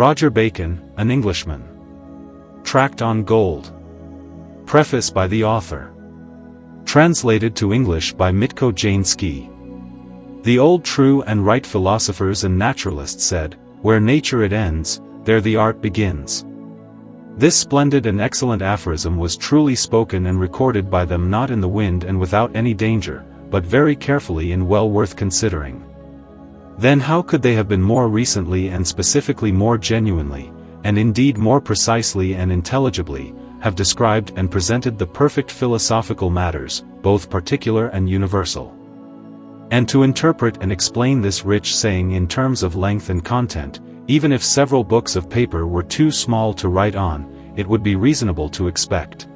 Roger Bacon, an Englishman. Tract on Gold. Preface by the author. Translated to English by Mitko Jainski. The old true and right philosophers and naturalists said, "Where nature it ends, there the art begins." This splendid and excellent aphorism was truly spoken and recorded by them, not in the wind and without any danger, but very carefully and well worth considering. Then how could they have been more recently and specifically more genuinely, and indeed more precisely and intelligibly, have described and presented the perfect philosophical matters, both particular and universal? And to interpret and explain this rich saying in terms of length and content, even if several books of paper were too small to write on, it would be reasonable to expect.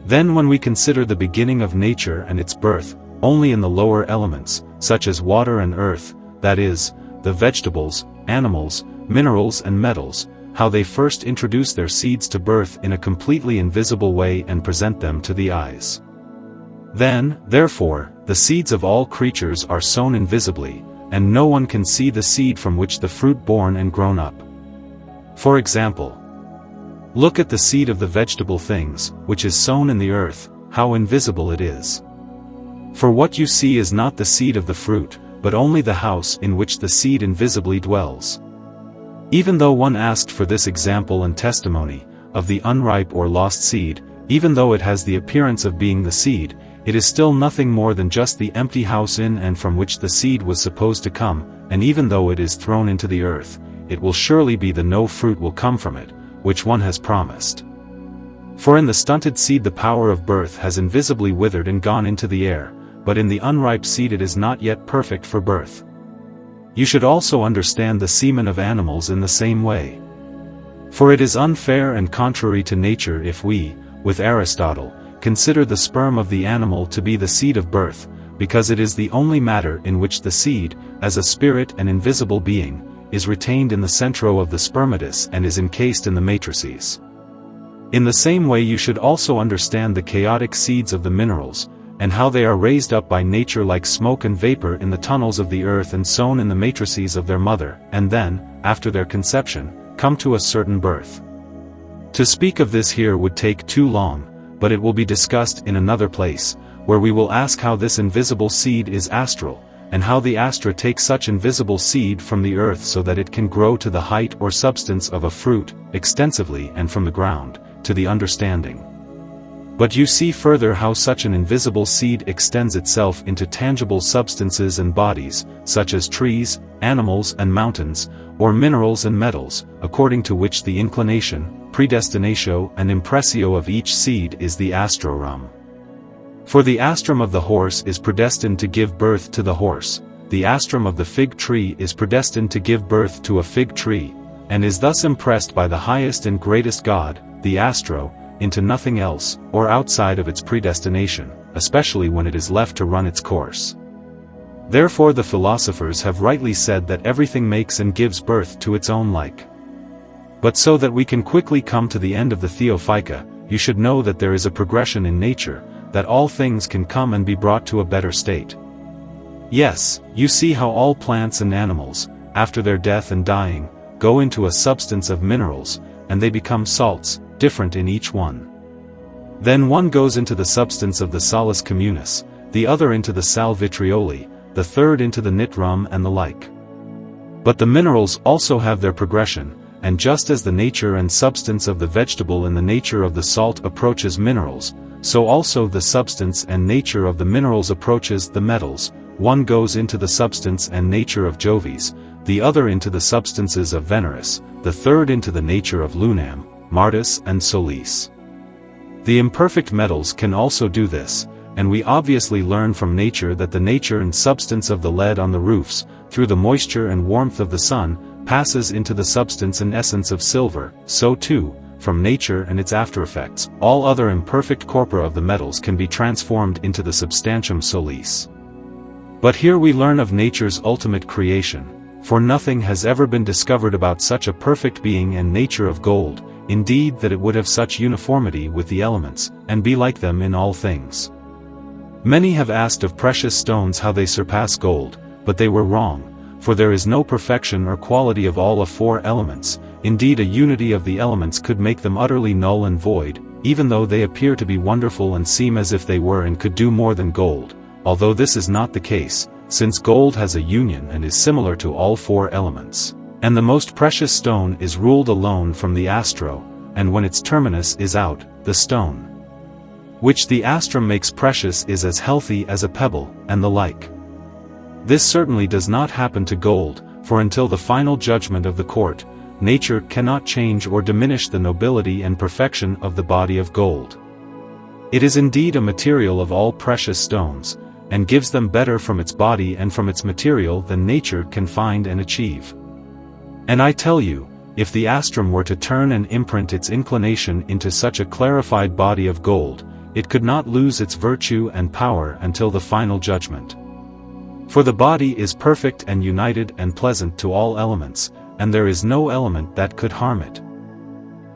Then when we consider the beginning of nature and its birth, only in the lower elements, such as water and earth, that is, the vegetables, animals, minerals and metals, how they first introduce their seeds to birth in a completely invisible way and present them to the eyes. Then, therefore, the seeds of all creatures are sown invisibly, and no one can see the seed from which the fruit born and grown up. For example, look at the seed of the vegetable things, which is sown in the earth, how invisible it is. For what you see is not the seed of the fruit, but only the house in which the seed invisibly dwells. Even though one asked for this example and testimony, of the unripe or lost seed, even though it has the appearance of being the seed, it is still nothing more than just the empty house in and from which the seed was supposed to come, and even though it is thrown into the earth, it will surely be that no fruit will come from it, which one has promised. For in the stunted seed the power of birth has invisibly withered and gone into the air, but in the unripe seed it is not yet perfect for birth. You should also understand the semen of animals in the same way. For it is unfair and contrary to nature if we, with Aristotle, consider the sperm of the animal to be the seed of birth, because it is the only matter in which the seed, as a spirit and invisible being, is retained in the centro of the spermatus and is encased in the matrices. In the same way you should also understand the chaotic seeds of the minerals, and how they are raised up by nature like smoke and vapor in the tunnels of the earth and sown in the matrices of their mother, and then, after their conception, come to a certain birth. To speak of this here would take too long, but it will be discussed in another place, where we will ask how this invisible seed is astral, and how the astra takes such invisible seed from the earth so that it can grow to the height or substance of a fruit, extensively and from the ground, to the understanding. But you see further how such an invisible seed extends itself into tangible substances and bodies, such as trees, animals and mountains, or minerals and metals, according to which the inclination, predestinatio and impressio of each seed is the astrorum. For the astrum of the horse is predestined to give birth to the horse, the astrum of the fig tree is predestined to give birth to a fig tree, and is thus impressed by the highest and greatest God, the astro, into nothing else, or outside of its predestination, especially when it is left to run its course. Therefore the philosophers have rightly said that everything makes and gives birth to its own like. But so that we can quickly come to the end of the Theophyca, you should know that there is a progression in nature, that all things can come and be brought to a better state. Yes, you see how all plants and animals, after their death and dying, go into a substance of minerals, and they become salts, different in each one. Then one goes into the substance of the salus communis, the other into the sal vitrioli, the third into the nitrum and the like. But the minerals also have their progression, and just as the nature and substance of the vegetable and the nature of the salt approaches minerals, so also the substance and nature of the minerals approaches the metals. One goes into the substance and nature of Jovis, the other into the substances of Veneris, the third into the nature of Lunam, Martis and Solis. The imperfect metals can also do this, and we obviously learn from nature that the nature and substance of the lead on the roofs, through the moisture and warmth of the sun, passes into the substance and essence of silver. So too, from nature and its aftereffects, all other imperfect corpora of the metals can be transformed into the substantium solis. But here we learn of nature's ultimate creation, for nothing has ever been discovered about such a perfect being and nature of gold, indeed that it would have such uniformity with the elements, and be like them in all things. Many have asked of precious stones how they surpass gold, but they were wrong, for there is no perfection or quality of all of four elements, indeed a unity of the elements could make them utterly null and void, even though they appear to be wonderful and seem as if they were and could do more than gold, although this is not the case, since gold has a union and is similar to all four elements. And the most precious stone is ruled alone from the astro, and when its terminus is out, the stone which the astrum makes precious is as healthy as a pebble, and the like. This certainly does not happen to gold, for until the final judgment of the court, nature cannot change or diminish the nobility and perfection of the body of gold. It is indeed a material of all precious stones, and gives them better from its body and from its material than nature can find and achieve. And I tell you, if the astrum were to turn and imprint its inclination into such a clarified body of gold, it could not lose its virtue and power until the final judgment. For the body is perfect and united and pleasant to all elements, and there is no element that could harm it.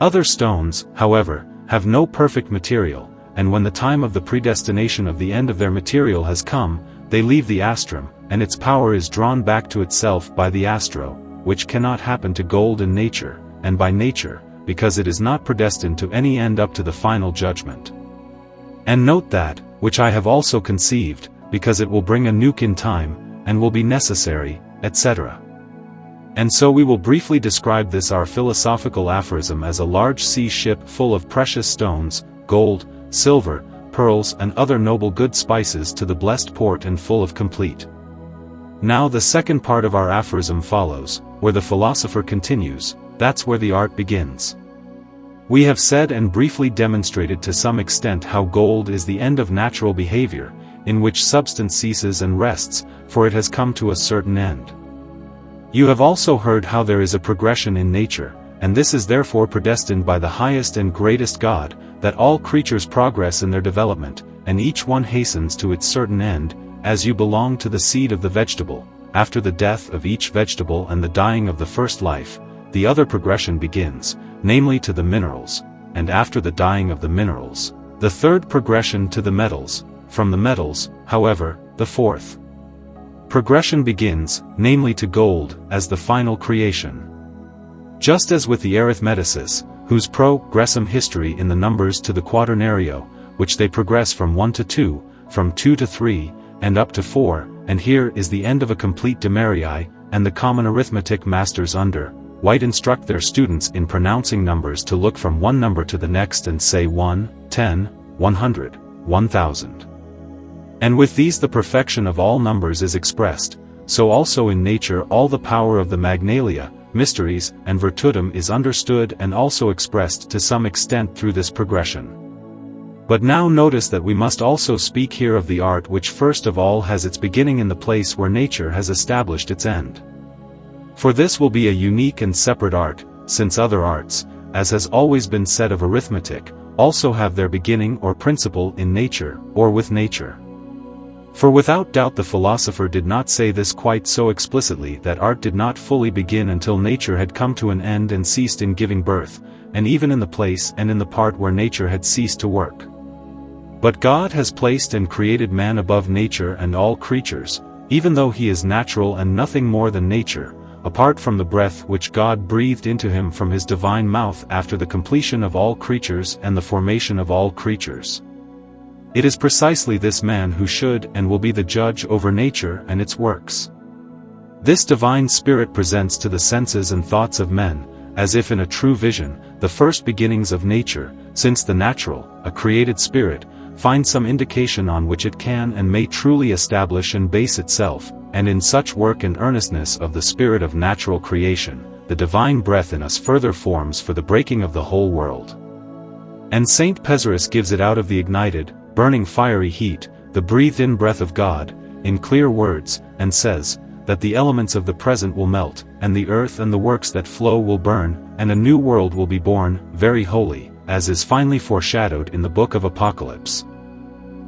Other stones, however, have no perfect material, and when the time of the predestination of the end of their material has come, they leave the astrum, and its power is drawn back to itself by the astro, which cannot happen to gold in nature, and by nature, because it is not predestined to any end up to the final judgment. And note that, which I have also conceived, because it will bring a nuke in time, and will be necessary, etc. And so we will briefly describe this our philosophical aphorism as a large sea ship full of precious stones, gold, silver, pearls and other noble good spices to the blessed port and full of complete. Now the second part of our aphorism follows, where the philosopher continues, that's where the art begins. We have said and briefly demonstrated to some extent how gold is the end of natural behavior, in which substance ceases and rests, for it has come to a certain end. You have also heard how there is a progression in nature, and this is therefore predestined by the highest and greatest God, that all creatures progress in their development, and each one hastens to its certain end, as you belong to the seed of the vegetable. After the death of each vegetable and the dying of the first life, the other progression begins, namely to the minerals, and after the dying of the minerals, the third progression to the metals, from the metals, however, the fourth progression begins, namely to gold, as the final creation. Just as with the arithmeticists, whose progressum history in the numbers to the quaternario, which they progress from 1 to 2, from 2 to 3, and up to 4, and here is the end of a complete demerii, and the common arithmetic masters under White instruct their students in pronouncing numbers to look from one number to the next and say 1, 10, 100, 1000. And with these the perfection of all numbers is expressed, so also in nature all the power of the magnalia, mysteries, and virtutum is understood and also expressed to some extent through this progression. But now notice that we must also speak here of the art which first of all has its beginning in the place where nature has established its end. For this will be a unique and separate art, since other arts, as has always been said of arithmetic, also have their beginning or principle in nature, or with nature. For without doubt the philosopher did not say this quite so explicitly that art did not fully begin until nature had come to an end and ceased in giving birth, and even in the place and in the part where nature had ceased to work. But God has placed and created man above nature and all creatures, even though he is natural and nothing more than nature, apart from the breath which God breathed into him from his divine mouth after the completion of all creatures and the formation of all creatures. It is precisely this man who should and will be the judge over nature and its works. This divine spirit presents to the senses and thoughts of men, as if in a true vision, the first beginnings of nature, since the natural, a created spirit, finds some indication on which it can and may truly establish and base itself, and in such work and earnestness of the spirit of natural creation, the divine breath in us further forms for the breaking of the whole world. And Saint Pesarus gives it out of the ignited, burning fiery heat, the breathed-in breath of God, in clear words, and says, that the elements of the present will melt, and the earth and the works that flow will burn, and a new world will be born, very holy, as is finely foreshadowed in the book of Apocalypse.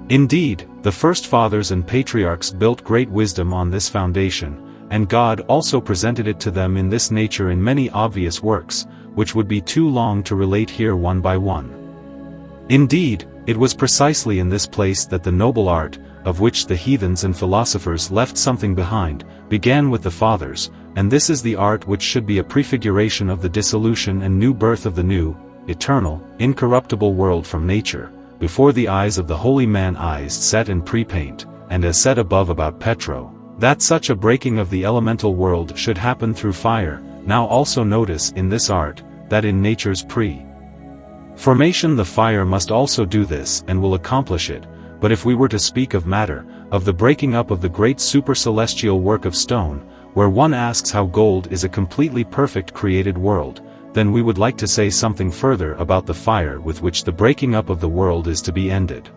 Indeed, the first fathers and patriarchs built great wisdom on this foundation, and God also presented it to them in this nature in many obvious works, which would be too long to relate here one by one. Indeed, it was precisely in this place that the noble art, of which the heathens and philosophers left something behind, began with the fathers, and this is the art which should be a prefiguration of the dissolution and new birth of the new, eternal, incorruptible world from nature, before the eyes of the holy man eyes set in pre-paint, and as said above about Petro, that such a breaking of the elemental world should happen through fire. Now also notice in this art, that in nature's pre-formation the fire must also do this and will accomplish it, but if we were to speak of matter, of the breaking up of the great supercelestial work of stone, where one asks how gold is a completely perfect created world, then we would like to say something further about the fire with which the breaking up of the world is to be ended.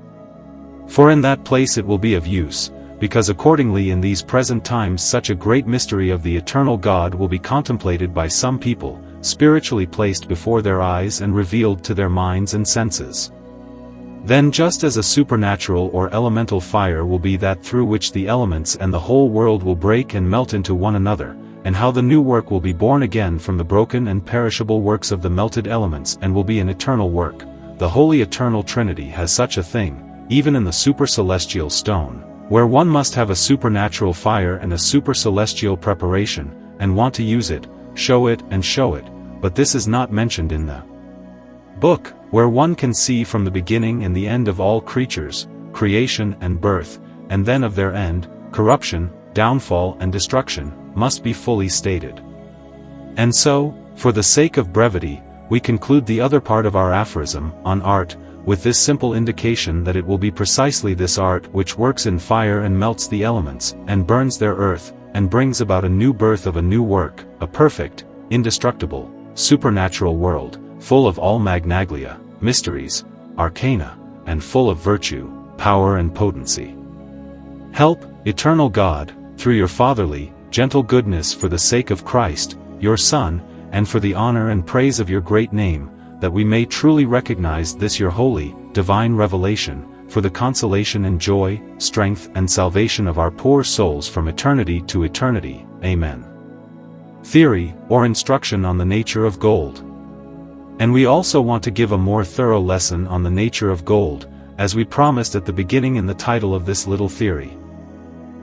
For in that place it will be of use, because accordingly in these present times such a great mystery of the eternal God will be contemplated by some people, spiritually placed before their eyes and revealed to their minds and senses. Then just as a supernatural or elemental fire will be that through which the elements and the whole world will break and melt into one another, and how the new work will be born again from the broken and perishable works of the melted elements and will be an eternal work, the Holy Eternal Trinity has such a thing, even in the supercelestial stone, where one must have a supernatural fire and a supercelestial preparation, and want to use it, show it, but this is not mentioned in the book, where one can see from the beginning and the end of all creatures, creation and birth, and then of their end, corruption, downfall and destruction, must be fully stated. And so, for the sake of brevity, we conclude the other part of our aphorism, on art, with this simple indication that it will be precisely this art which works in fire and melts the elements, and burns their earth, and brings about a new birth of a new work, a perfect, indestructible, supernatural world, full of all magnalia, mysteries, arcana, and full of virtue, power and potency. Help, eternal God, through your fatherly, gentle goodness for the sake of Christ, your Son, and for the honor and praise of your great name, that we may truly recognize this your holy, divine revelation, for the consolation and joy, strength and salvation of our poor souls from eternity to eternity. Amen. Theory, or instruction on the nature of gold. And we also want to give a more thorough lesson on the nature of gold, as we promised at the beginning in the title of this little theory.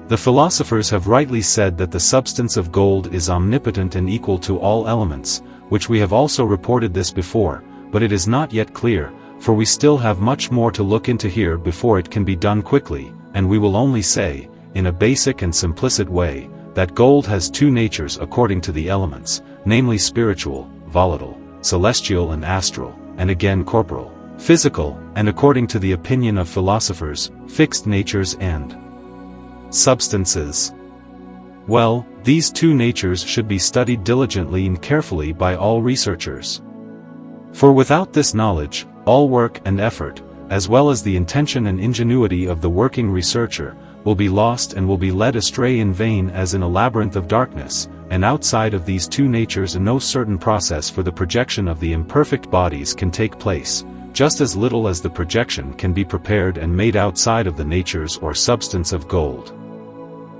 The philosophers have rightly said that the substance of gold is omnipotent and equal to all elements, which we have also reported this before, but it is not yet clear, for we still have much more to look into here before it can be done quickly, and we will only say, in a basic and simplicit way, that gold has two natures according to the elements, namely spiritual, volatile, celestial and astral, and again corporal, physical, and according to the opinion of philosophers, fixed natures and substances. Well, these two natures should be studied diligently and carefully by all researchers. For without this knowledge, all work and effort, as well as the intention and ingenuity of the working researcher, will be lost and will be led astray in vain as in a labyrinth of darkness, and outside of these two natures no certain process for the projection of the imperfect bodies can take place, just as little as the projection can be prepared and made outside of the natures or substance of gold.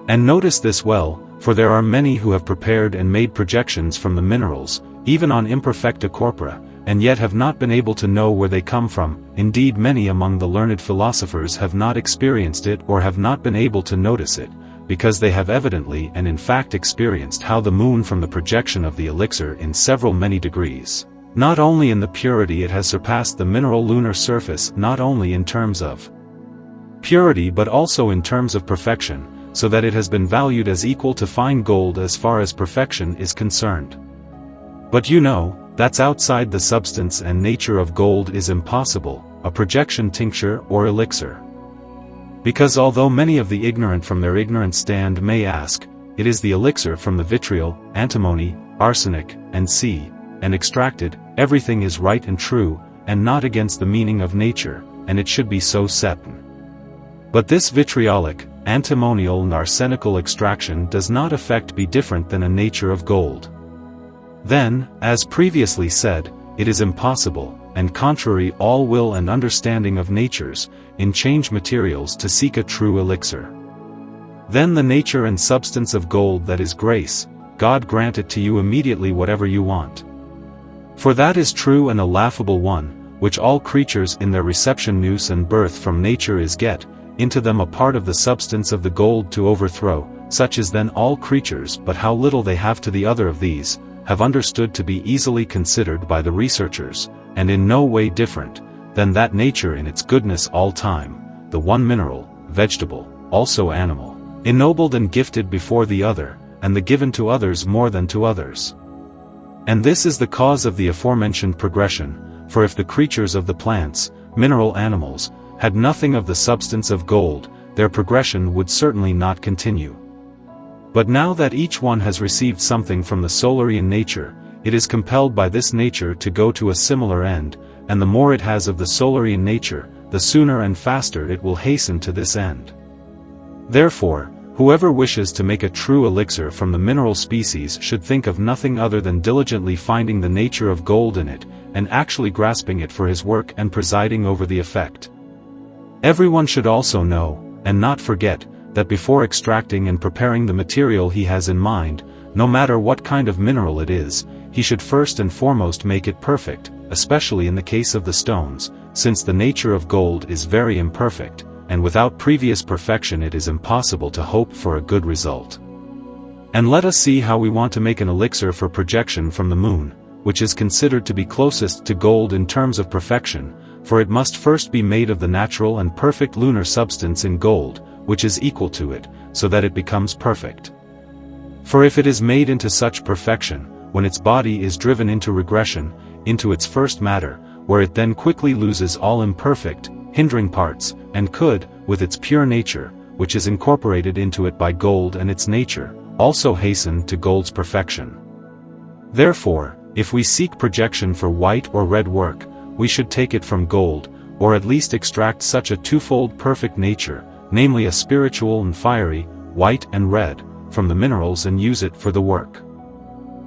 And notice this well, for there are many who have prepared and made projections from the minerals, even on imperfecta corpora, and yet have not been able to know where they come from. Indeed, many among the learned philosophers have not experienced it or have not been able to notice it, because they have evidently and in fact experienced how the moon from the projection of the elixir in several many degrees. Not only in the purity it has surpassed the mineral lunar surface, not only in terms of purity but also in terms of perfection, so that it has been valued as equal to fine gold as far as perfection is concerned. But you know, that's outside the substance and nature of gold is impossible, a projection tincture or elixir. Because although many of the ignorant from their ignorant stand may ask, it is the elixir from the vitriol, antimony, arsenic, and sea, and extracted, everything is right and true, and not against the meaning of nature, and it should be so certain. But this vitriolic, antimonial and arsenical extraction does not affect be different than a nature of gold. Then, as previously said, it is impossible, and contrary all will and understanding of natures, in change materials to seek a true elixir. Then the nature and substance of gold that is grace, God grant it to you immediately whatever you want. For that is true and a laughable one, which all creatures in their reception nous and birth from nature is get, into them a part of the substance of the gold to overthrow, such is then all creatures, but how little they have to the other of these, have understood to be easily considered by the researchers, and in no way different, than that nature in its goodness all time, the one mineral, vegetable, also animal, ennobled and gifted before the other, and the given to others more than to others. And this is the cause of the aforementioned progression, for if the creatures of the plants, mineral animals, had nothing of the substance of gold, their progression would certainly not continue. But now that each one has received something from the Solarian nature, it is compelled by this nature to go to a similar end, and the more it has of the Solarian nature, the sooner and faster it will hasten to this end. Therefore, whoever wishes to make a true elixir from the mineral species should think of nothing other than diligently finding the nature of gold in it, and actually grasping it for his work and presiding over the effect. Everyone should also know, and not forget, that before extracting and preparing the material he has in mind, no matter what kind of mineral it is, he should first and foremost make it perfect, especially in the case of the stones, since the nature of gold is very imperfect, and without previous perfection it is impossible to hope for a good result. And let us see how we want to make an elixir for projection from the moon, which is considered to be closest to gold in terms of perfection, for it must first be made of the natural and perfect lunar substance in gold, which is equal to it, so that it becomes perfect. For if it is made into such perfection, when its body is driven into regression, into its first matter, where it then quickly loses all imperfect, hindering parts, and could, with its pure nature, which is incorporated into it by gold and its nature, also hasten to gold's perfection. Therefore, if we seek projection for white or red work, we should take it from gold, or at least extract such a twofold perfect nature, namely a spiritual and fiery, white and red, from the minerals and use it for the work.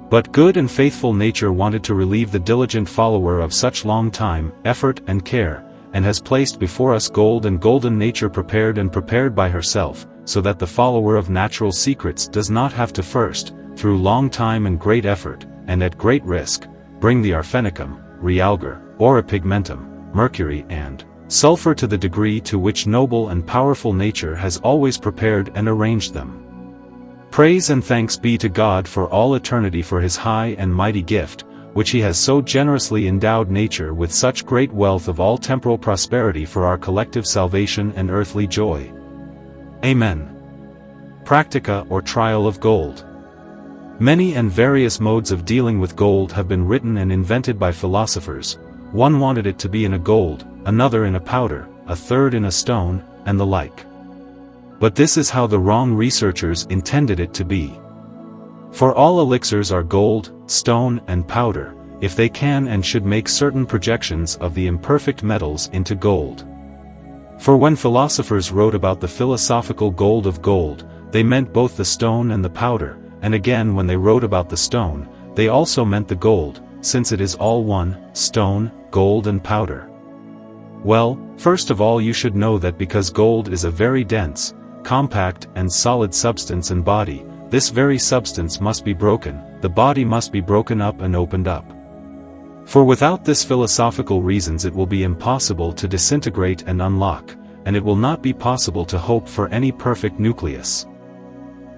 But good and faithful nature wanted to relieve the diligent follower of such long time, effort and care, and has placed before us gold and golden nature prepared by herself, so that the follower of natural secrets does not have to first, through long time and great effort, and at great risk, bring the arphenicum, realgar, or pigmentum, mercury and sulfur to the degree to which noble and powerful nature has always prepared and arranged them. Praise and thanks be to God for all eternity for his high and mighty gift, which he has so generously endowed nature with such great wealth of all temporal prosperity for our collective salvation and earthly joy. Amen. Practica or trial of gold. Many and various modes of dealing with gold have been written and invented by philosophers. One wanted it to be in a gold, another in a powder, a third in a stone, and the like. But this is how the wrong researchers intended it to be. For all elixirs are gold, stone and powder, if they can and should make certain projections of the imperfect metals into gold. For when philosophers wrote about the philosophical gold of gold, they meant both the stone and the powder, and again when they wrote about the stone, they also meant the gold, since it is all one, stone, gold and powder. Well, first of all you should know that because gold is a very dense, compact and solid substance and body, this very substance must be broken, the body must be broken up and opened up. For without this philosophical reasons it will be impossible to disintegrate and unlock, and it will not be possible to hope for any perfect nucleus.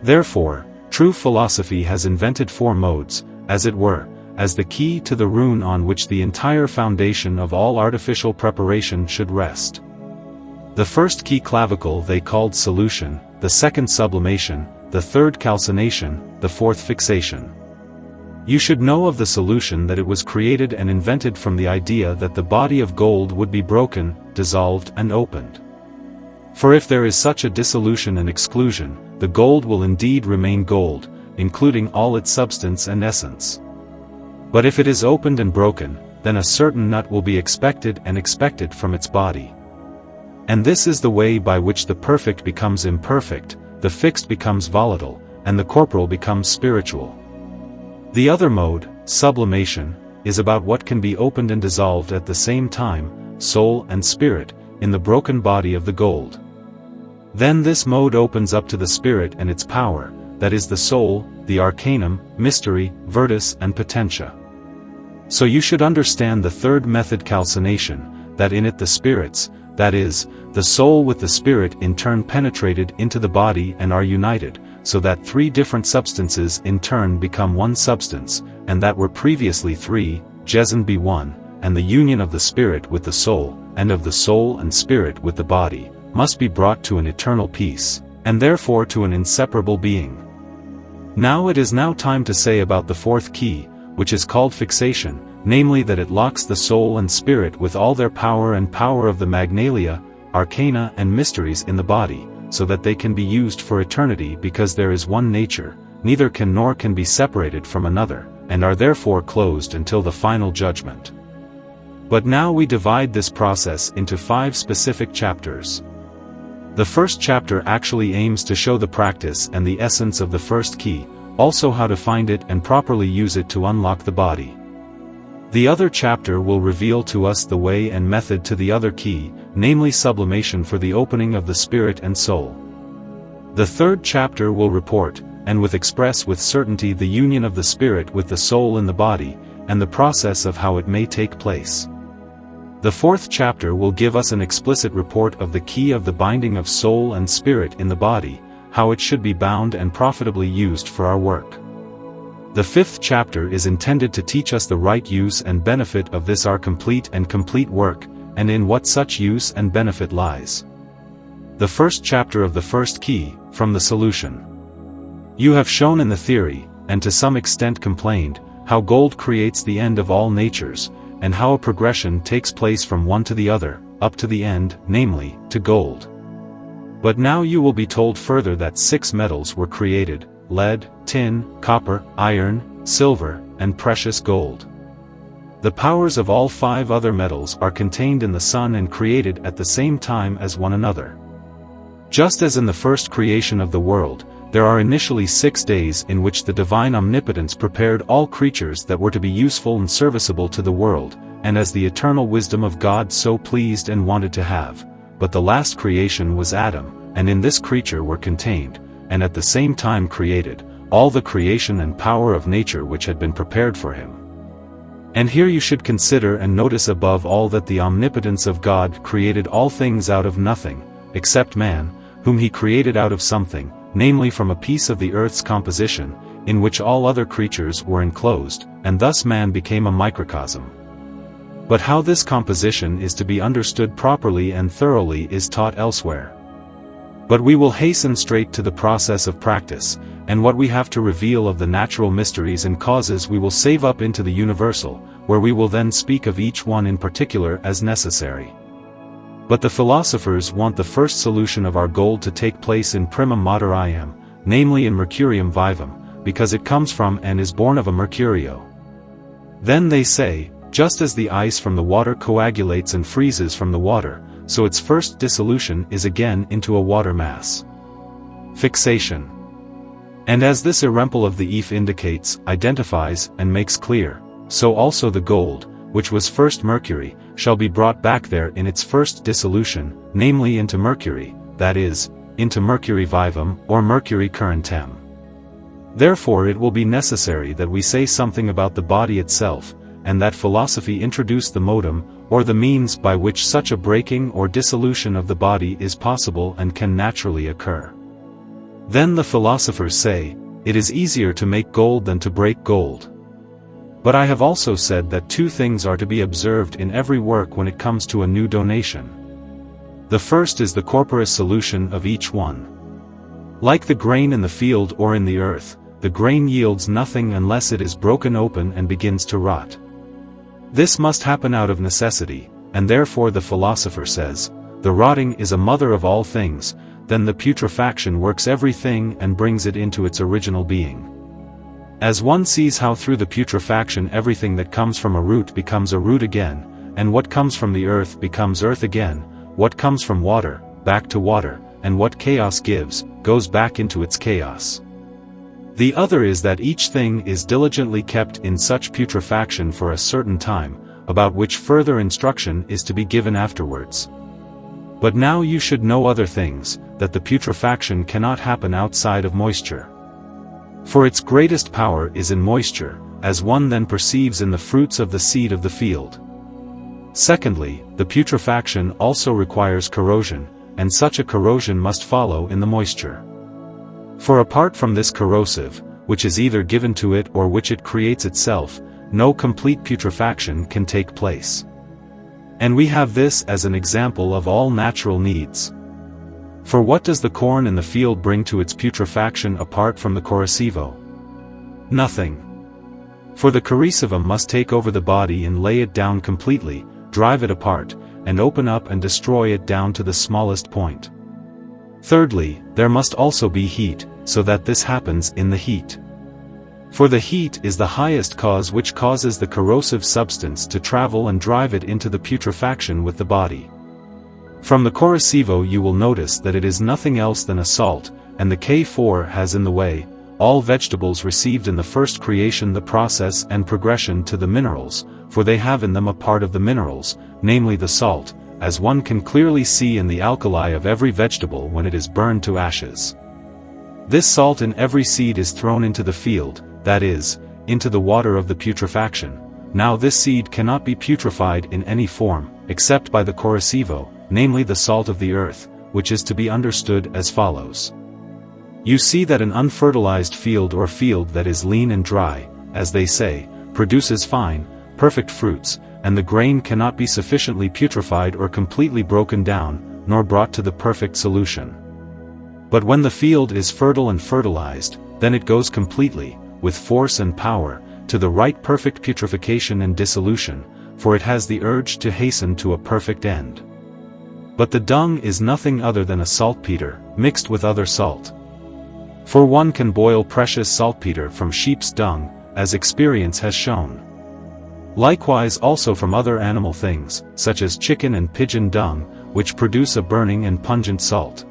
Therefore, true philosophy has invented four modes, as it were, as the key to the rune on which the entire foundation of all artificial preparation should rest. The first key clavicle they called solution, the second sublimation, the third calcination, the fourth fixation. You should know of the solution that it was created and invented from the idea that the body of gold would be broken, dissolved and opened. For if there is such a dissolution and exclusion, the gold will indeed remain gold, including all its substance and essence. But if it is opened and broken, then a certain nut will be expected from its body. And this is the way by which the perfect becomes imperfect, the fixed becomes volatile, and the corporal becomes spiritual. The other mode, sublimation, is about what can be opened and dissolved at the same time, soul and spirit, in the broken body of the gold. Then this mode opens up to the spirit and its power, that is the soul, the arcanum, mystery, virtus and potentia. So you should understand the third method calcination, that in it the spirits, that is, the soul with the spirit in turn penetrated into the body and are united, so that 3 different substances in turn become one substance, and that were previously 3, jesin be one, and the union of the spirit with the soul, and of the soul and spirit with the body, must be brought to an eternal peace, and therefore to an inseparable being. Now it is now time to say about the 4th key, which is called fixation, namely that it locks the soul and spirit with all their power and power of the magnalia, arcana and mysteries in the body, so that they can be used for eternity because there is one nature, neither can nor can be separated from another, and are therefore closed until the final judgment. But now we divide this process into 5 specific chapters. The first chapter actually aims to show the practice and the essence of the first key, also how to find it and properly use it to unlock the body. The other chapter will reveal to us the way and method to the other key, namely sublimation for the opening of the spirit and soul. The third chapter will report, and express with certainty the union of the spirit with the soul in the body, and the process of how it may take place. The fourth chapter will give us an explicit report of the key of the binding of soul and spirit in the body, how it should be bound and profitably used for our work. The fifth chapter is intended to teach us the right use and benefit of this our complete work, and in what such use and benefit lies. The first chapter of the first key, from the solution. You have shown in the theory, and to some extent complained, how gold creates the end of all natures, and how a progression takes place from one to the other, up to the end, namely, to gold. But now you will be told further that 6 metals were created: lead, tin, copper, iron, silver, and precious gold. The powers of all 5 other metals are contained in the sun and created at the same time as one another. Just as in the first creation of the world, there are initially 6 days in which the divine omnipotence prepared all creatures that were to be useful and serviceable to the world, and as the eternal wisdom of God so pleased and wanted to have. But the last creation was Adam, and in this creature were contained, and at the same time created, all the creation and power of nature which had been prepared for him. And here you should consider and notice above all that the omnipotence of God created all things out of nothing, except man, whom he created out of something, namely from a piece of the earth's composition, in which all other creatures were enclosed, and thus man became a microcosm. But how this composition is to be understood properly and thoroughly is taught elsewhere. But we will hasten straight to the process of practice, and what we have to reveal of the natural mysteries and causes we will save up into the universal, where we will then speak of each one in particular as necessary. But the philosophers want the first solution of our gold to take place in primum materiam, namely in mercurium vivum, because it comes from and is born of a mercurio. Then they say, just as the ice from the water coagulates and freezes from the water, so its first dissolution is again into a water mass. Fixation. And as this irremple of the Eve indicates, identifies, and makes clear, so also the gold, which was first mercury, shall be brought back there in its first dissolution, namely into mercury, that is, into mercury vivum, or mercury currentem. Therefore it will be necessary that we say something about the body itself, and that philosophy introduce the modum, or the means by which such a breaking or dissolution of the body is possible and can naturally occur. Then the philosophers say, it is easier to make gold than to break gold. But I have also said that 2 things are to be observed in every work when it comes to a new donation. The first is the corporous solution of each one. Like the grain in the field or in the earth, the grain yields nothing unless it is broken open and begins to rot. This must happen out of necessity, and therefore the philosopher says, the rotting is a mother of all things, then the putrefaction works everything and brings it into its original being. As one sees how through the putrefaction everything that comes from a root becomes a root again, and what comes from the earth becomes earth again, what comes from water, back to water, and what chaos gives, goes back into its chaos. The other is that each thing is diligently kept in such putrefaction for a certain time, about which further instruction is to be given afterwards. But now you should know other things, that the putrefaction cannot happen outside of moisture. For its greatest power is in moisture, as one then perceives in the fruits of the seed of the field. Secondly, the putrefaction also requires corrosion, and such a corrosion must follow in the moisture. For apart from this corrosive, which is either given to it or which it creates itself, no complete putrefaction can take place. And we have this as an example of all natural needs. For what does the corn in the field bring to its putrefaction apart from the corrosivo? Nothing. For the corrosivo must take over the body and lay it down completely, drive it apart, and open up and destroy it down to the smallest point. Thirdly, there must also be heat, so that this happens in the heat. For the heat is the highest cause which causes the corrosive substance to travel and drive it into the putrefaction with the body. From the corrosivo you will notice that it is nothing else than a salt, and the K4 has in the way, all vegetables received in the first creation the process and progression to the minerals, for they have in them a part of the minerals, namely the salt, as one can clearly see in the alkali of every vegetable when it is burned to ashes. This salt in every seed is thrown into the field, that is, into the water of the putrefaction. Now this seed cannot be putrefied in any form, except by the corrosivo, namely the salt of the earth, which is to be understood as follows. You see that an unfertilized field or field that is lean and dry, as they say, produces fine, perfect fruits, and the grain cannot be sufficiently putrefied or completely broken down, nor brought to the perfect solution. But when the field is fertile and fertilized, then it goes completely, with force and power, to the right perfect putrefaction and dissolution, for it has the urge to hasten to a perfect end. But the dung is nothing other than a saltpeter, mixed with other salt. For one can boil precious saltpeter from sheep's dung, as experience has shown. Likewise also from other animal things, such as chicken and pigeon dung, which produce a burning and pungent salt.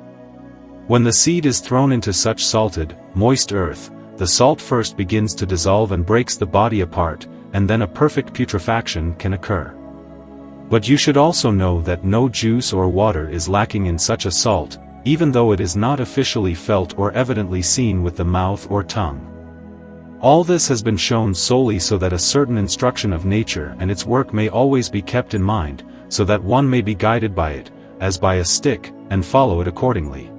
When the seed is thrown into such salted, moist earth, the salt first begins to dissolve and breaks the body apart, and then a perfect putrefaction can occur. But you should also know that no juice or water is lacking in such a salt, even though it is not officially felt or evidently seen with the mouth or tongue. All this has been shown solely so that a certain instruction of nature and its work may always be kept in mind, so that one may be guided by it, as by a stick, and follow it accordingly.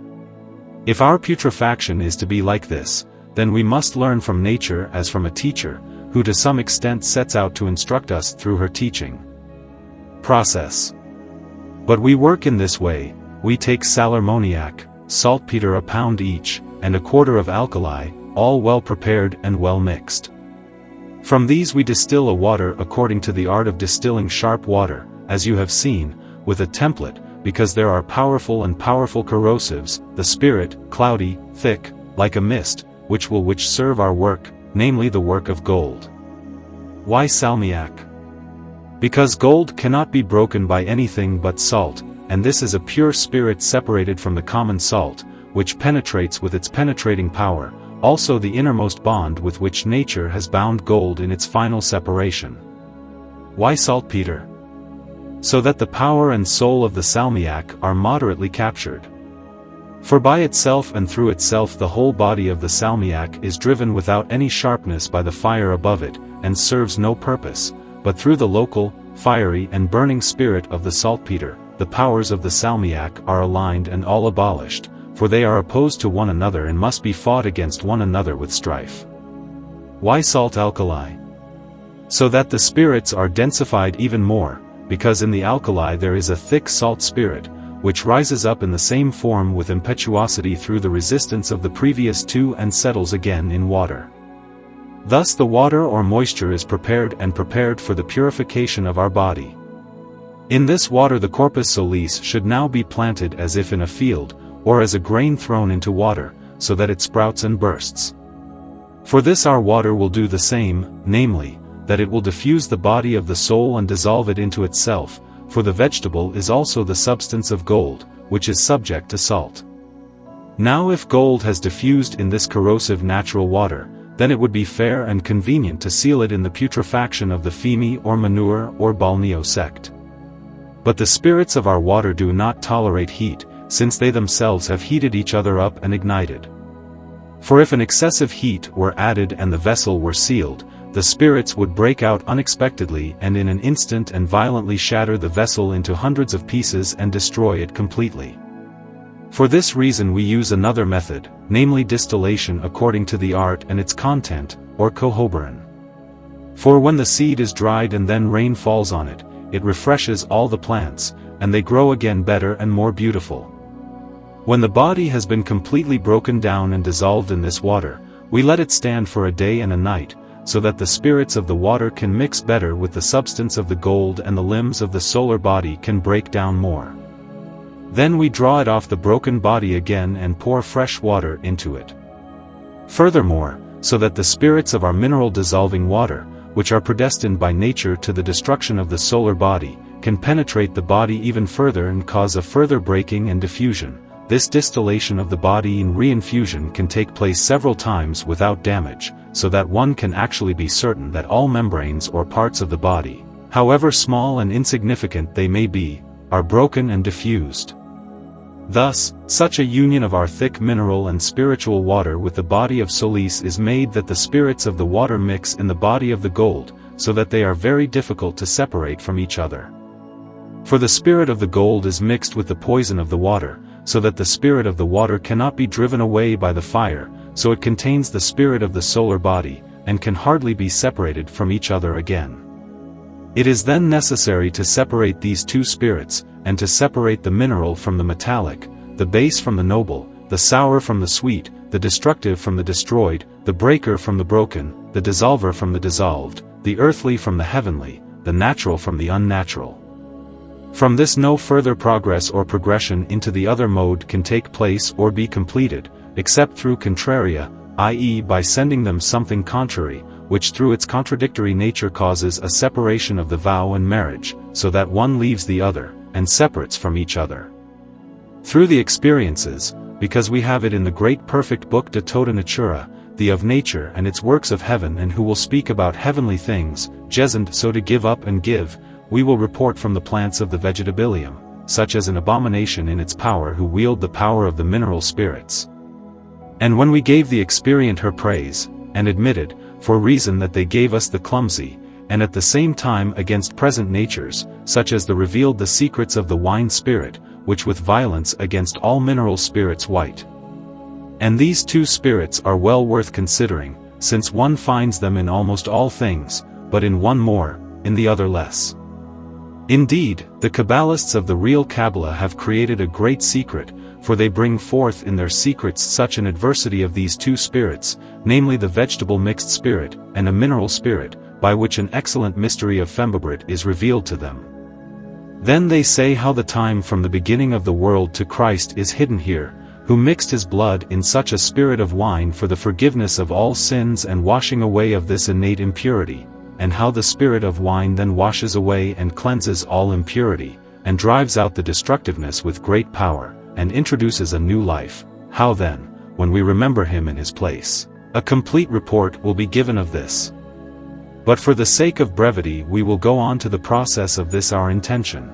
If our putrefaction is to be like this, then we must learn from nature as from a teacher, who to some extent sets out to instruct us through her teaching process. But we work in this way. We take salarmoniac, saltpeter a pound each, and a quarter of alkali, all well prepared and well mixed. From these we distill a water according to the art of distilling sharp water, as you have seen, with a template, because there are powerful corrosives, the spirit, cloudy, thick, like a mist, which serve our work, namely the work of gold. Why salmiac? Because gold cannot be broken by anything but salt, and this is a pure spirit separated from the common salt, which penetrates with its penetrating power, also the innermost bond with which nature has bound gold in its final separation. Why saltpeter? So that the power and soul of the salmiac are moderately captured. For by itself and through itself the whole body of the salmiac is driven without any sharpness by the fire above it, and serves no purpose, but through the local, fiery and burning spirit of the saltpeter, the powers of the salmiac are aligned and all abolished, for they are opposed to one another and must be fought against one another with strife. Why salt alkali? So that the spirits are densified even more, because in the alkali there is a thick salt spirit, which rises up in the same form with impetuosity through the resistance of the previous two and settles again in water. Thus the water or moisture is prepared for the purification of our body. In this water the corpus solis should now be planted as if in a field, or as a grain thrown into water, so that it sprouts and bursts. For this our water will do the same, namely, that it will diffuse the body of the soul and dissolve it into itself, for the vegetable is also the substance of gold, which is subject to salt. Now if gold has diffused in this corrosive natural water, then it would be fair and convenient to seal it in the putrefaction of the Femi or manure or balneo sect. But the spirits of our water do not tolerate heat, since they themselves have heated each other up and ignited. For if an excessive heat were added and the vessel were sealed, the spirits would break out unexpectedly and in an instant and violently shatter the vessel into hundreds of pieces and destroy it completely. For this reason we use another method, namely distillation according to the art and its content, or cohoberin. For when the seed is dried and then rain falls on it, it refreshes all the plants, and they grow again better and more beautiful. When the body has been completely broken down and dissolved in this water, we let it stand for a day and a night, so that the spirits of the water can mix better with the substance of the gold and the limbs of the solar body can break down more. Then we draw it off the broken body again and pour fresh water into it. Furthermore, so that the spirits of our mineral dissolving water, which are predestined by nature to the destruction of the solar body, can penetrate the body even further and cause a further breaking and diffusion. This distillation of the body in reinfusion can take place several times without damage, so that one can actually be certain that all membranes or parts of the body, however small and insignificant they may be, are broken and diffused. Thus, such a union of our thick mineral and spiritual water with the body of Solis is made that the spirits of the water mix in the body of the gold, so that they are very difficult to separate from each other. For the spirit of the gold is mixed with the poison of the water, so that the spirit of the water cannot be driven away by the fire, so it contains the spirit of the solar body, and can hardly be separated from each other again. It is then necessary to separate these two spirits, and to separate the mineral from the metallic, the base from the noble, the sour from the sweet, the destructive from the destroyed, the breaker from the broken, the dissolver from the dissolved, the earthly from the heavenly, the natural from the unnatural. From this no further progress or progression into the other mode can take place or be completed, except through contraria, i.e. by sending them something contrary, which through its contradictory nature causes a separation of the vow and marriage, so that one leaves the other, and separates from each other. Through the experiences, because we have it in the great perfect book De Tota Natura, the of nature and its works of heaven, and who will speak about heavenly things, desinit, so to give up and give, we will report from the plants of the vegetabilium, such as an abomination in its power who wield the power of the mineral spirits. And when we gave the experient her praise, and admitted, for reason that they gave us the clumsy, and at the same time against present natures, such as the revealed the secrets of the wine spirit, which with violence against all mineral spirits white. And these two spirits are well worth considering, since one finds them in almost all things, but in one more, in the other less. Indeed, the Kabbalists of the real Kabbalah have created a great secret, for they bring forth in their secrets such an adversity of these two spirits, namely the vegetable mixed spirit, and a mineral spirit, by which an excellent mystery of Fembabrit is revealed to them. Then they say how the time from the beginning of the world to Christ is hidden here, who mixed his blood in such a spirit of wine for the forgiveness of all sins and washing away of this innate impurity, and how the spirit of wine then washes away and cleanses all impurity, and drives out the destructiveness with great power, and introduces a new life. How then, when we remember him in his place, a complete report will be given of this. But for the sake of brevity we will go on to the process of this our intention.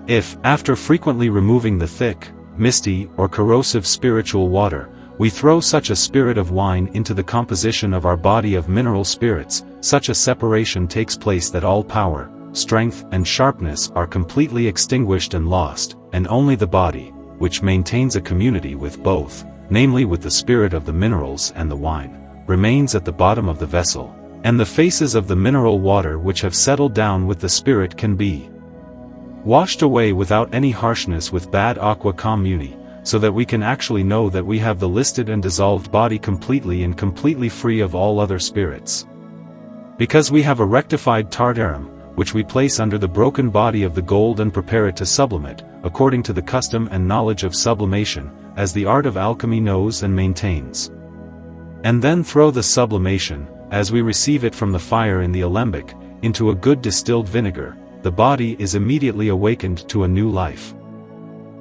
If, after frequently removing the thick, misty, or corrosive spiritual water, we throw such a spirit of wine into the composition of our body of mineral spirits, such a separation takes place that all power, strength, and sharpness are completely extinguished and lost, and only the body, which maintains a community with both, namely with the spirit of the minerals and the wine, remains at the bottom of the vessel, and the faces of the mineral water which have settled down with the spirit can be washed away without any harshness with bad aqua communi, so that we can actually know that we have the listed and dissolved body completely and completely free of all other spirits. Because we have a rectified tartarum, which we place under the broken body of the gold and prepare it to sublimate, according to the custom and knowledge of sublimation, as the art of alchemy knows and maintains. And then throw the sublimation, as we receive it from the fire in the alembic, into a good distilled vinegar, the body is immediately awakened to a new life.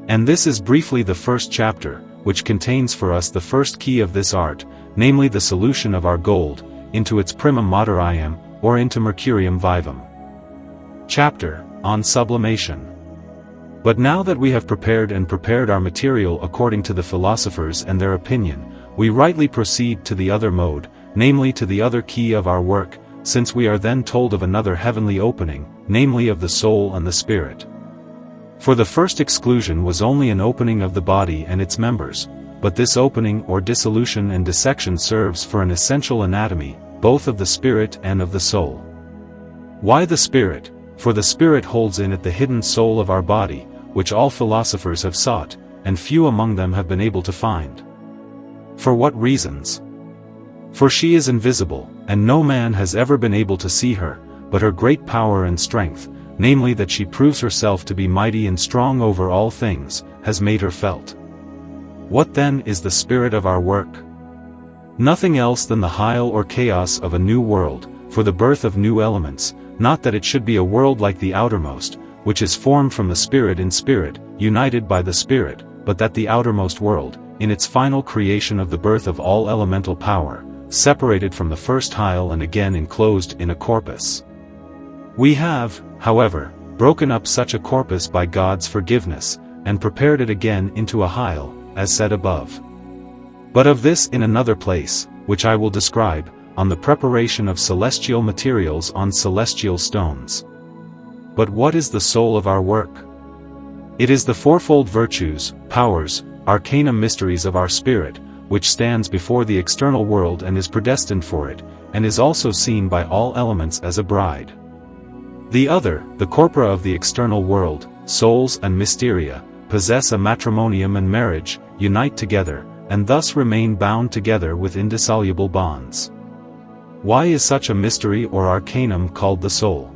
And this is briefly the first chapter, which contains for us the first key of this art, namely the solution of our gold, into its primum materium, or into mercurium vivum. Chapter, on sublimation. But now that we have prepared our material according to the philosophers and their opinion, we rightly proceed to the other mode, namely to the other key of our work, since we are then told of another heavenly opening, namely of the soul and the spirit. For the first exclusion was only an opening of the body and its members, but this opening or dissolution and dissection serves for an essential anatomy, both of the spirit and of the soul. Why the spirit? For the spirit holds in it the hidden soul of our body, which all philosophers have sought, and few among them have been able to find. For what reasons? For she is invisible, and no man has ever been able to see her, but her great power and strength, namely that she proves herself to be mighty and strong over all things, has made her felt. What then is the spirit of our work? Nothing else than the hyle or chaos of a new world, for the birth of new elements, not that it should be a world like the outermost, which is formed from the spirit in spirit, united by the spirit, but that the outermost world, in its final creation of the birth of all elemental power, separated from the first hyle and again enclosed in a corpus. We have, however, broken up such a corpus by God's forgiveness, and prepared it again into a hyle, as said above. But of this in another place, which I will describe, on the preparation of celestial materials on celestial stones. But what is the soul of our work? It is the fourfold virtues, powers, arcana mysteries of our spirit, which stands before the external world and is predestined for it, and is also seen by all elements as a bride. The other, the corpora of the external world, souls and mysteria, possess a matrimonium and marriage, unite together, and thus remain bound together with indissoluble bonds. Why is such a mystery or arcanum called the soul?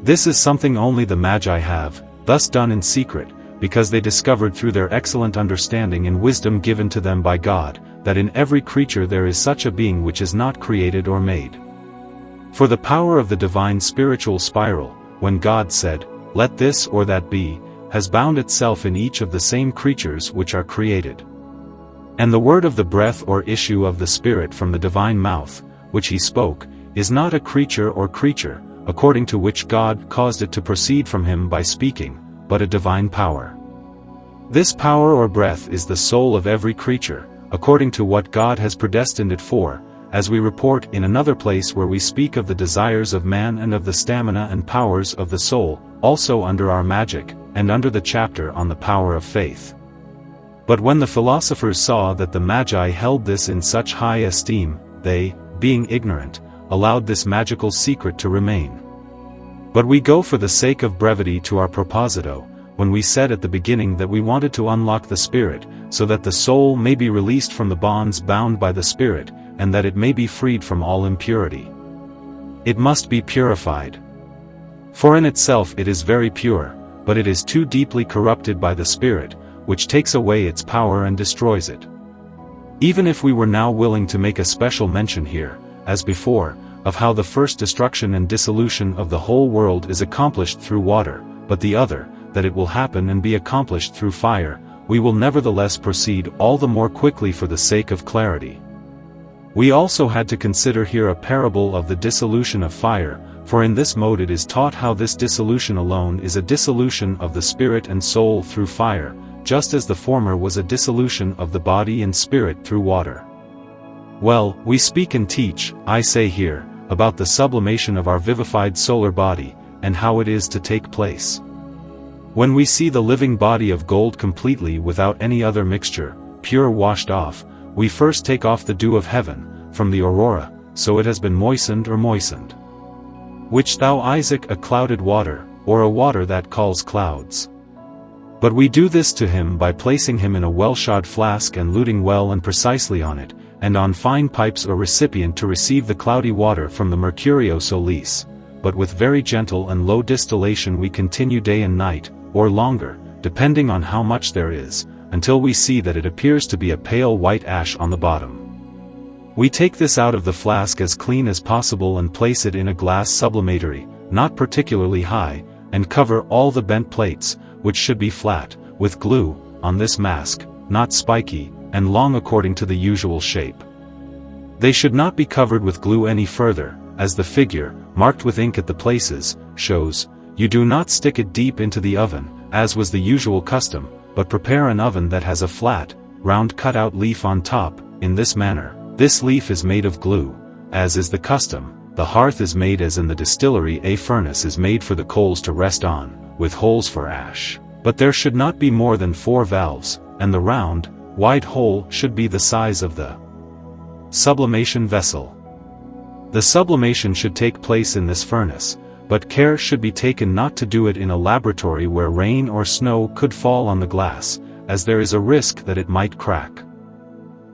This is something only the Magi have, thus done in secret, because they discovered through their excellent understanding and wisdom given to them by God, that in every creature there is such a being which is not created or made. For the power of the divine spiritual spiral, when God said, "Let this or that be," has bound itself in each of the same creatures which are created. And the word of the breath or issue of the Spirit from the divine mouth, which he spoke, is not a creature or creature, according to which God caused it to proceed from him by speaking, but a divine power. This power or breath is the soul of every creature, according to what God has predestined it for, as we report in another place where we speak of the desires of man and of the stamina and powers of the soul, also under our magic, and under the chapter on the power of faith. But when the philosophers saw that the Magi held this in such high esteem, they, being ignorant, allowed this magical secret to remain. But we go for the sake of brevity to our proposito, when we said at the beginning that we wanted to unlock the spirit, so that the soul may be released from the bonds bound by the spirit, and that it may be freed from all impurity. It must be purified. For in itself it is very pure, but it is too deeply corrupted by the spirit, which takes away its power and destroys it. Even if we were now willing to make a special mention here, as before, of how the first destruction and dissolution of the whole world is accomplished through water, but the other, that it will happen and be accomplished through fire, we will nevertheless proceed all the more quickly for the sake of clarity. We also had to consider here a parable of the dissolution of fire, for in this mode it is taught how this dissolution alone is a dissolution of the spirit and soul through fire, just as the former was a dissolution of the body and spirit through water. Well, we speak and teach, I say here, about the sublimation of our vivified solar body, and how it is to take place. When we see the living body of gold completely without any other mixture, pure washed off, we first take off the dew of heaven, from the aurora, so it has been moistened or moistened. Which thou Isaac a clouded water, or a water that calls clouds. But we do this to him by placing him in a well-shod flask and luting well and precisely on it, and on fine pipes or recipient to receive the cloudy water from the Mercurio Solis, but with very gentle and low distillation we continue day and night, or longer, depending on how much there is, until we see that it appears to be a pale white ash on the bottom. We take this out of the flask as clean as possible and place it in a glass sublimatory, not particularly high, and cover all the bent plates, which should be flat, with glue, on this mask, not spiky, and long according to the usual shape. They should not be covered with glue any further, as the figure, marked with ink at the places, shows. You do not stick it deep into the oven, as was the usual custom, but prepare an oven that has a flat, round cut-out leaf on top, in this manner. This leaf is made of glue, as is the custom. The hearth is made as in the distillery. A furnace is made for the coals to rest on, with holes for ash. But there should not be more than 4 valves, and the round, wide hole should be the size of the sublimation vessel. The sublimation should take place in this furnace, but care should be taken not to do it in a laboratory where rain or snow could fall on the glass, as there is a risk that it might crack.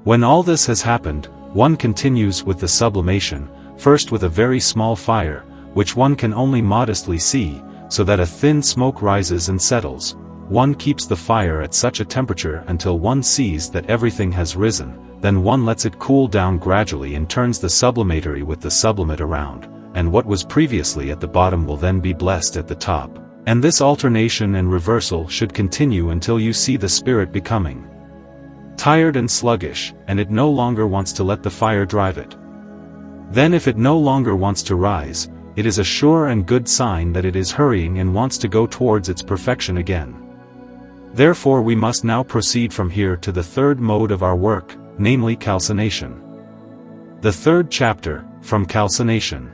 When all this has happened, one continues with the sublimation, first with a very small fire, which one can only modestly see, so that a thin smoke rises and settles. One keeps the fire at such a temperature until one sees that everything has risen, then one lets it cool down gradually and turns the sublimatory with the sublimate around, and what was previously at the bottom will then be blessed at the top, and this alternation and reversal should continue until you see the spirit becoming tired and sluggish, and it no longer wants to let the fire drive it. Then if it no longer wants to rise, it is a sure and good sign that it is hurrying and wants to go towards its perfection again. Therefore we must now proceed from here to the third mode of our work, namely calcination. The third chapter, from calcination.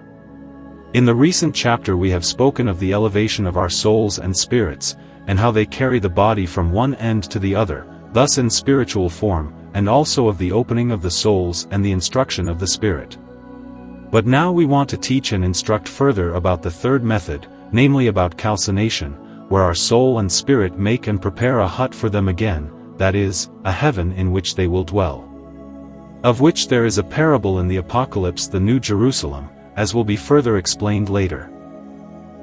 In the recent chapter we have spoken of the elevation of our souls and spirits, and how they carry the body from one end to the other, thus in spiritual form, and also of the opening of the souls and the instruction of the spirit. But now we want to teach and instruct further about the third method, namely about calcination, where our soul and spirit make and prepare a hut for them again, that is, a heaven in which they will dwell. Of which there is a parable in the Apocalypse, the New Jerusalem, as will be further explained later.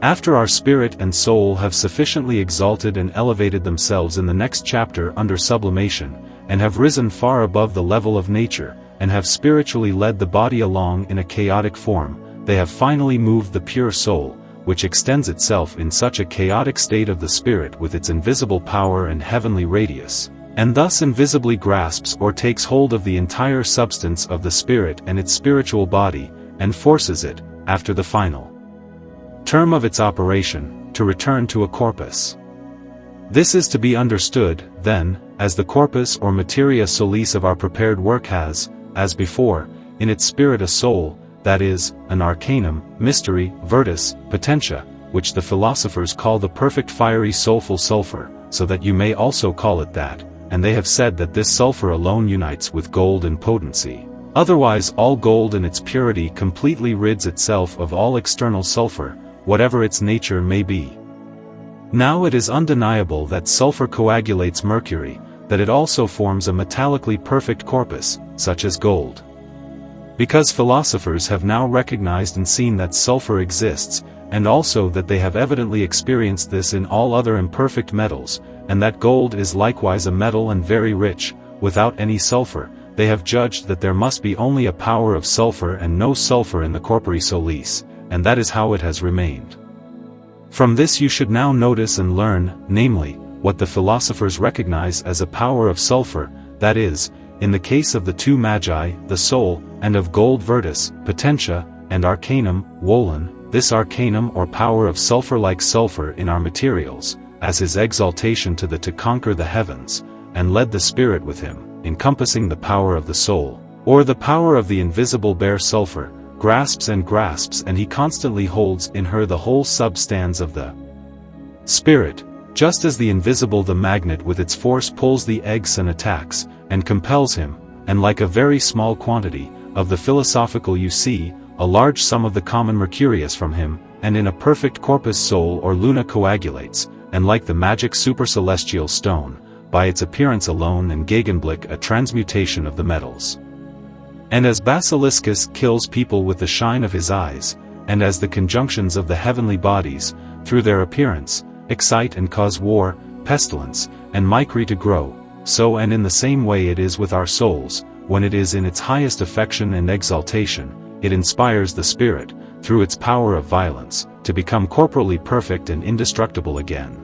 After our spirit and soul have sufficiently exalted and elevated themselves in the next chapter under sublimation, and have risen far above the level of nature, and have spiritually led the body along in a chaotic form, they have finally moved the pure soul, which extends itself in such a chaotic state of the spirit with its invisible power and heavenly radius, and thus invisibly grasps or takes hold of the entire substance of the spirit and its spiritual body, and forces it, after the final term of its operation, to return to a corpus. This is to be understood, then, as the corpus or materia solis of our prepared work has, as before, in its spirit a soul, that is, an arcanum, mystery, virtus, potentia, which the philosophers call the perfect fiery soulful sulfur, so that you may also call it that, and they have said that this sulfur alone unites with gold in potency. Otherwise all gold in its purity completely rids itself of all external sulfur, whatever its nature may be. Now it is undeniable that sulfur coagulates mercury, that it also forms a metallically perfect corpus, such as gold. Because philosophers have now recognized and seen that sulfur exists, and also that they have evidently experienced this in all other imperfect metals, and that gold is likewise a metal and very rich, without any sulfur, they have judged that there must be only a power of sulfur and no sulfur in the corpore solis, and that is how it has remained. From this you should now notice and learn, namely, what the philosophers recognize as a power of sulfur, that is, in the case of the two magi, the soul, and of gold virtus, potentia, and arcanum, wolon, this arcanum or power of sulfur like sulfur in our materials, as his exaltation to conquer the heavens, and led the spirit with him, encompassing the power of the soul, or the power of the invisible bare sulfur, grasps and he constantly holds in her the whole substance of the spirit, just as the invisible the magnet with its force pulls the eggs and attacks, and compels him, and like a very small quantity, of the philosophical you see, a large sum of the common mercurius from him, and in a perfect corpus soul or luna coagulates, and like the magic supercelestial stone, by its appearance alone and gegenblick a transmutation of the metals. And as Basiliscus kills people with the shine of his eyes, and as the conjunctions of the heavenly bodies, through their appearance, excite and cause war, pestilence, and micry to grow, so and in the same way it is with our souls, when it is in its highest affection and exaltation, it inspires the spirit, through its power of violence, to become corporally perfect and indestructible again.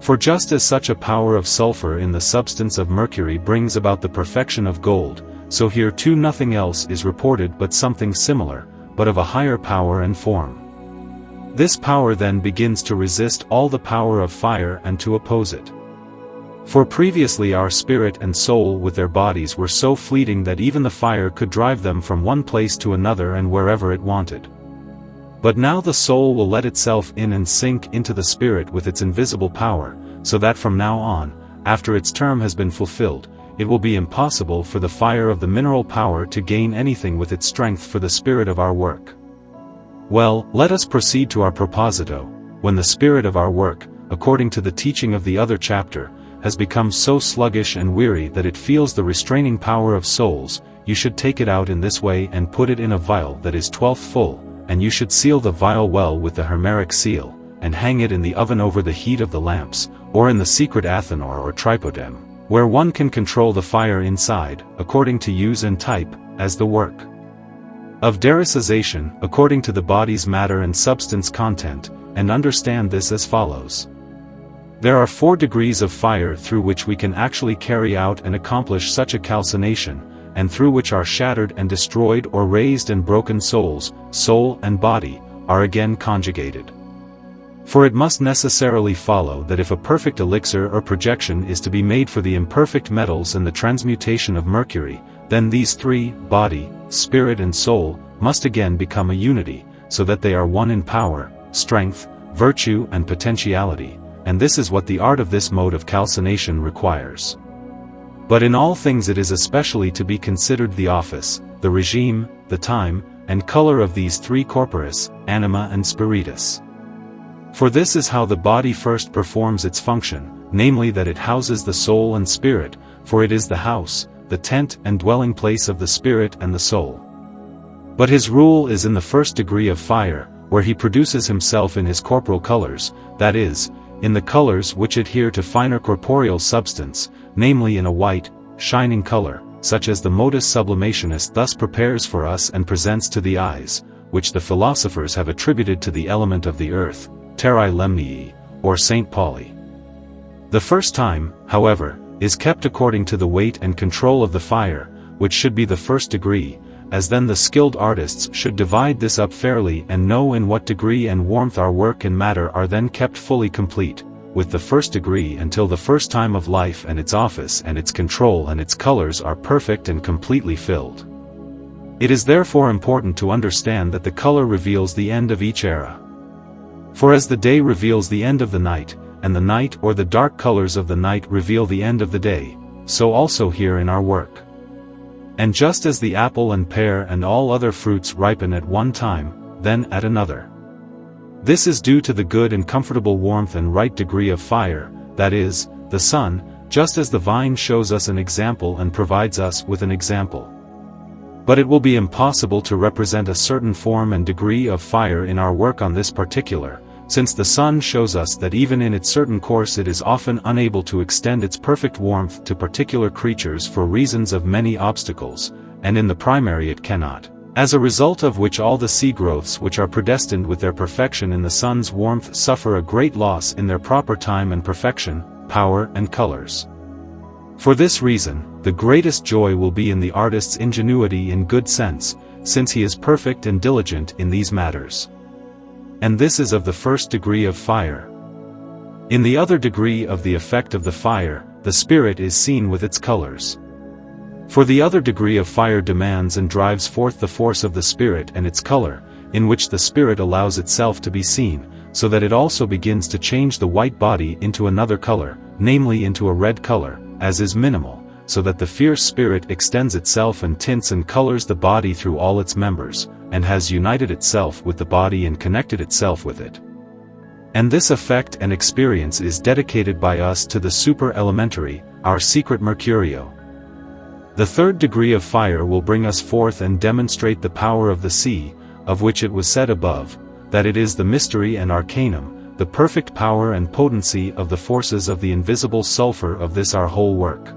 For just as such a power of sulfur in the substance of mercury brings about the perfection of gold, so here too nothing else is reported but something similar, but of a higher power and form. This power then begins to resist all the power of fire and to oppose it. For previously our spirit and soul with their bodies were so fleeting that even the fire could drive them from one place to another and wherever it wanted. But now the soul will let itself in and sink into the spirit with its invisible power, so that from now on, after its term has been fulfilled, it will be impossible for the fire of the mineral power to gain anything with its strength for the spirit of our work. Well, let us proceed to our proposito. When the spirit of our work, according to the teaching of the other chapter, has become so sluggish and weary that it feels the restraining power of souls, you should take it out in this way and put it in a vial that is 12th full, and you should seal the vial well with the hermetic seal, and hang it in the oven over the heat of the lamps, or in the secret athanor or tripodem, where one can control the fire inside, according to use and type, as the work of derisization, according to the body's matter and substance content, and understand this as follows. There are 4 degrees of fire through which we can actually carry out and accomplish such a calcination, and through which our shattered and destroyed or raised and broken souls, soul and body, are again conjugated. For it must necessarily follow that if a perfect elixir or projection is to be made for the imperfect metals and the transmutation of mercury, then these 3, body, spirit and soul, must again become a unity, so that they are one in power, strength, virtue and potentiality, and this is what the art of this mode of calcination requires. But in all things it is especially to be considered the office, the regime, the time, and color of these 3 corporis, anima and spiritus. For this is how the body first performs its function, namely that it houses the soul and spirit, for it is the house, the tent and dwelling place of the spirit and the soul. But his rule is in the 1st degree of fire, where he produces himself in his corporal colors, that is, in the colors which adhere to finer corporeal substance, namely in a white, shining color, such as the modus sublimationist thus prepares for us and presents to the eyes, which the philosophers have attributed to the element of the earth, terrae lemnii, or St. Pauli. The first time, however, is kept according to the weight and control of the fire, which should be the 1st degree, as then the skilled artists should divide this up fairly and know in what degree and warmth our work and matter are then kept fully complete, with the 1st degree until the first time of life and its office and its control and its colors are perfect and completely filled. It is therefore important to understand that the color reveals the end of each era. For as the day reveals the end of the night, and the night or the dark colors of the night reveal the end of the day, so also here in our work. And just as the apple and pear and all other fruits ripen at one time, then at another. This is due to the good and comfortable warmth and right degree of fire, that is, the sun, just as the vine shows us an example and provides us with an example. But it will be impossible to represent a certain form and degree of fire in our work on this particular, since the sun shows us that even in its certain course it is often unable to extend its perfect warmth to particular creatures for reasons of many obstacles, and in the primary it cannot, as a result of which all the sea growths which are predestined with their perfection in the sun's warmth suffer a great loss in their proper time and perfection, power and colors. For this reason, the greatest joy will be in the artist's ingenuity in good sense, since he is perfect and diligent in these matters. And this is of the 1st degree of fire. In the other degree of the effect of the fire, the spirit is seen with its colors. For the other degree of fire demands and drives forth the force of the spirit and its color, in which the spirit allows itself to be seen, so that it also begins to change the white body into another color, namely into a red color, as is minimal, so that the fierce spirit extends itself and tints and colors the body through all its members, and has united itself with the body and connected itself with it. And this effect and experience is dedicated by us to the super-elementary, our secret Mercurio. The 3rd degree of fire will bring us forth and demonstrate the power of the sea, of which it was said above, that it is the mystery and arcanum, the perfect power and potency of the forces of the invisible sulfur of this our whole work.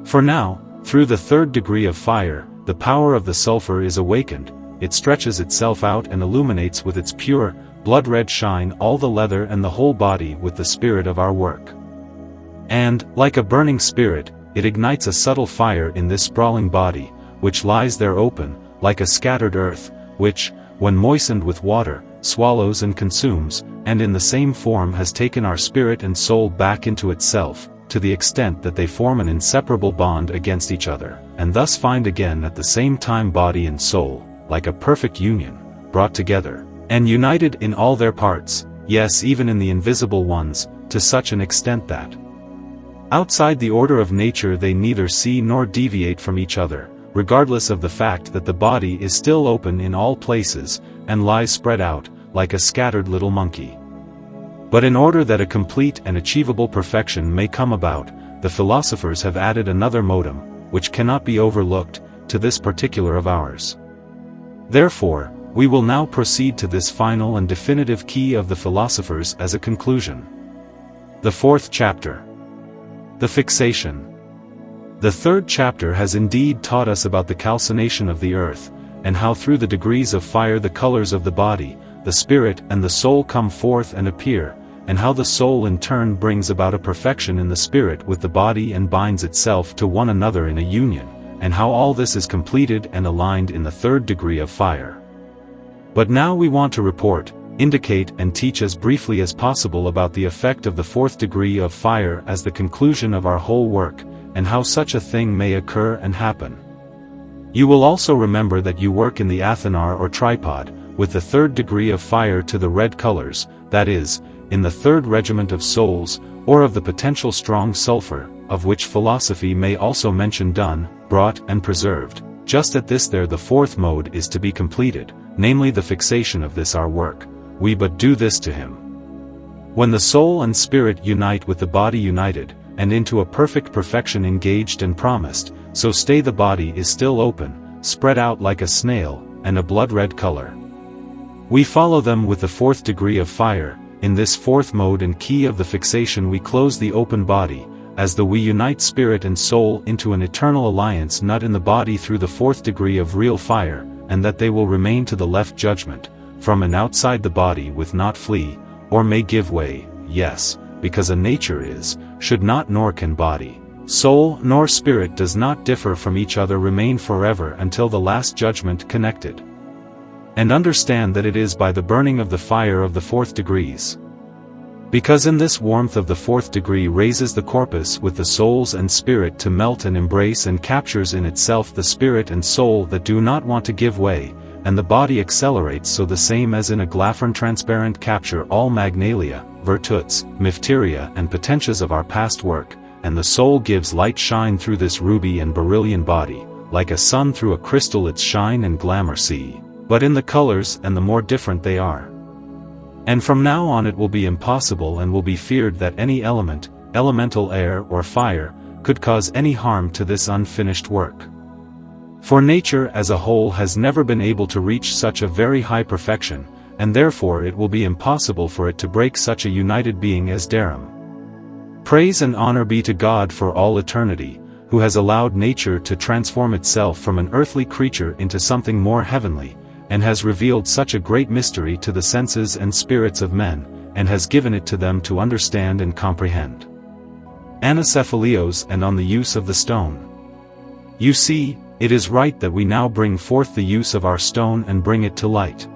For now, through the 3rd degree of fire, the power of the sulfur is awakened, it stretches itself out and illuminates with its pure, blood-red shine all the leather and the whole body with the spirit of our work. And, like a burning spirit, it ignites a subtle fire in this sprawling body, which lies there open, like a scattered earth, which, when moistened with water, swallows and consumes, and in the same form has taken our spirit and soul back into itself, to the extent that they form an inseparable bond against each other, and thus find again at the same time body and soul, like a perfect union, brought together, and united in all their parts, yes even in the invisible ones, to such an extent that outside the order of nature they neither see nor deviate from each other, regardless of the fact that the body is still open in all places, and lies spread out, like a scattered little monkey. But in order that a complete and achievable perfection may come about, the philosophers have added another modum, which cannot be overlooked, to this particular of ours. Therefore, we will now proceed to this final and definitive key of the philosophers as a conclusion. The fourth chapter. The fixation. The third chapter has indeed taught us about the calcination of the earth, and how through the degrees of fire the colors of the body, the spirit and the soul come forth and appear, and how the soul in turn brings about a perfection in the spirit with the body and binds itself to one another in a union, and how all this is completed and aligned in the third degree of fire. But now we want to report, indicate and teach as briefly as possible about the effect of the fourth degree of fire as the conclusion of our whole work, and how such a thing may occur and happen. You will also remember that you work in the athanar or tripod, with the third degree of fire to the red colors, that is, in the third regiment of souls, or of the potential strong sulfur, of which philosophy may also mention done, brought and preserved. Just at this there the fourth mode is to be completed, namely the fixation of this our work. We but do this to him. When the soul and spirit unite with the body united, and into a perfect perfection engaged and promised, so stay the body is still open, spread out like a snail, and a blood-red color. We follow them with the fourth degree of fire. In this fourth mode and key of the fixation we close the open body, as though we unite spirit and soul into an eternal alliance not in the body through the fourth degree of real fire, and that they will remain to the left judgment, from and outside the body with not flee, or may give way, yes, because a nature is, should not nor can body, soul nor spirit does not differ from each other remain forever until the last judgment connected. And understand that it is by the burning of the fire of the fourth degrees. Because in this warmth of the fourth degree raises the corpus with the souls and spirit to melt and embrace and captures in itself the spirit and soul that do not want to give way, and the body accelerates so the same as in a glaphron transparent capture all magnalia, virtuts, mifteria and potentias of our past work, and the soul gives light shine through this ruby and beryllium body, like a sun through a crystal its shine and glamour see, but in the colors and the more different they are. And from now on it will be impossible and will be feared that any element, elemental air or fire, could cause any harm to this unfinished work. For nature as a whole has never been able to reach such a very high perfection, and therefore it will be impossible for it to break such a united being as Dharam. Praise and honor be to God for all eternity, who has allowed nature to transform itself from an earthly creature into something more heavenly, and has revealed such a great mystery to the senses and spirits of men, and has given it to them to understand and comprehend. Anacephalios and on the use of the stone. You see, it is right that we now bring forth the use of our stone and bring it to light.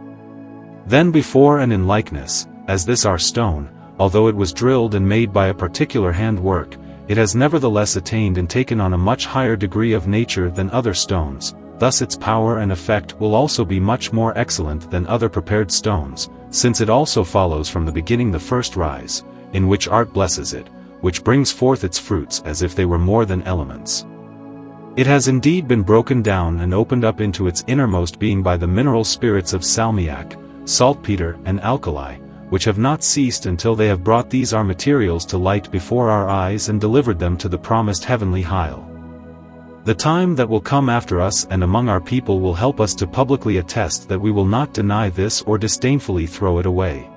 Then before and in likeness, as this our stone, although it was drilled and made by a particular handwork, it has nevertheless attained and taken on a much higher degree of nature than other stones, thus its power and effect will also be much more excellent than other prepared stones, since it also follows from the beginning the first rise, in which art blesses it, which brings forth its fruits as if they were more than elements. It has indeed been broken down and opened up into its innermost being by the mineral spirits of salmiac, saltpeter and alkali, which have not ceased until they have brought these our materials to light before our eyes and delivered them to the promised heavenly Hyle. The time that will come after us and among our people will help us to publicly attest that we will not deny this or disdainfully throw it away.